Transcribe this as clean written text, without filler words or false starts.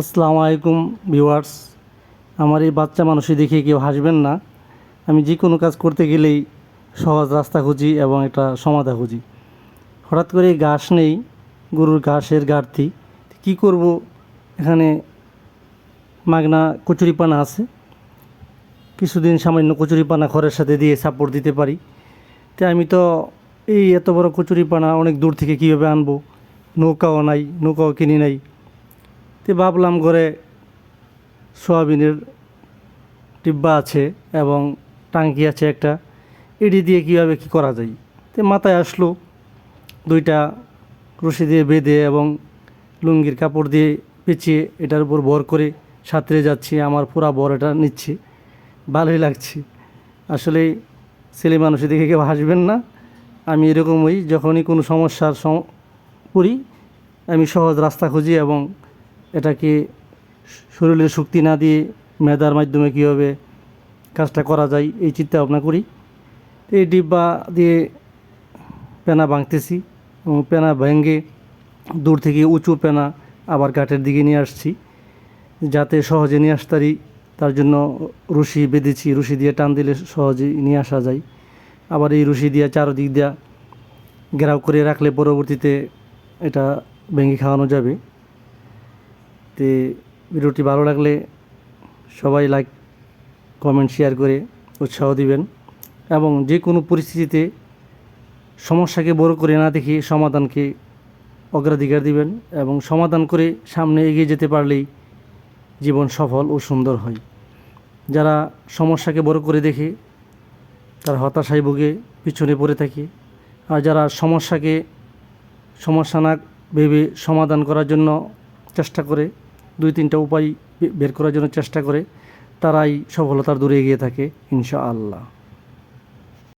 আসসালামু আলাইকুম ভিউয়ার্স। আমার এই বাচ্চা মানুষই দেখে কেউ হাসবেন না। আমি যে কোনো কাজ করতে গেলেই সহজ রাস্তা খুঁজি এবং একটা সমাধা খুঁজি। হঠাৎ করে ঘাস নেই, গরুর ঘাসের ঘাটতি, কি করব? এখানে মাগনা কচুরিপানা আছে, কিছুদিন সামান্য কচুরিপানা খড়ের সাথে দিয়ে সাপোর্ট দিতে পারি। তাই আমি তো এই এত বড় কচুরিপানা অনেক দূর থেকে কীভাবে আনবো? নৌকাও নাই, নৌকাও কিনি নাই। তো ভাবলাম ঘরে সোয়াবিনের ডিব্বা আছে এবং টাঙ্কি আছে একটা, এটি দিয়ে কীভাবে কী করা যায়। তো মাথায় আসলো দুইটা রশি দিয়ে বেঁধে এবং লুঙ্গির কাপড় দিয়ে পেঁচিয়ে এটার উপর ভর করে সাঁতরে যাচ্ছি। আমার পুরা ভর এটা নিচ্ছি, ভালোই লাগছে। আসলে ছেলে মানুষ দেখে কেউ হাসবেন না। আমি এরকমই, যখনই কোনো সমস্যার পড়ি আমি সহজ রাস্তা খুঁজি এবং এটাকে শরীরের শক্তি না দিয়ে মেধার মাধ্যমে কীভাবে কাজটা করা যায় এই চিন্তা ভাবনা করি। তো এই ডিব্বা দিয়ে পেনা ভাঙতেছি এবং পেনা ভেঙে দূর থেকে উঁচু পেনা আবার ঘাটের দিকে নিয়ে আসছি, যাতে সহজে নিয়ে আসতে পারি। তার জন্য রশি বেঁধেছি, রশি দিয়ে টান দিলে সহজেই নিয়ে আসা যায়। আবার এই রশি দিয়ে চারদিক দিয়ে ঘেরাও করে রাখলে পরবর্তীতে এটা ভেঙে খাওয়ানো যাবে। তো ভিডিওটি ভালো লাগলে সবাই লাইক কমেন্ট শেয়ার করে উৎসাহ দিবেন এবং যে কোনো পরিস্থিতিতে সমস্যাকে বড় করে না দেখে সমাধানকে অগ্রাধিকার দিবেন এবং সমাধান করে সামনে এগিয়ে যেতে পারলেই জীবন সফল ও সুন্দর হয়। যারা সমস্যাকে বড় করে দেখে তারা হতাশায় ভুগে পিছনে পড়ে থাকে, আর যারা সমস্যা না ভেবে সমাধান করার জন্য চেষ্টা করে, দুই তিনটা উপায় বের করার জন্য চেষ্টা করে, তারাই সফলতার দূরে এগিয়ে থাকে ইনশাআল্লাহ।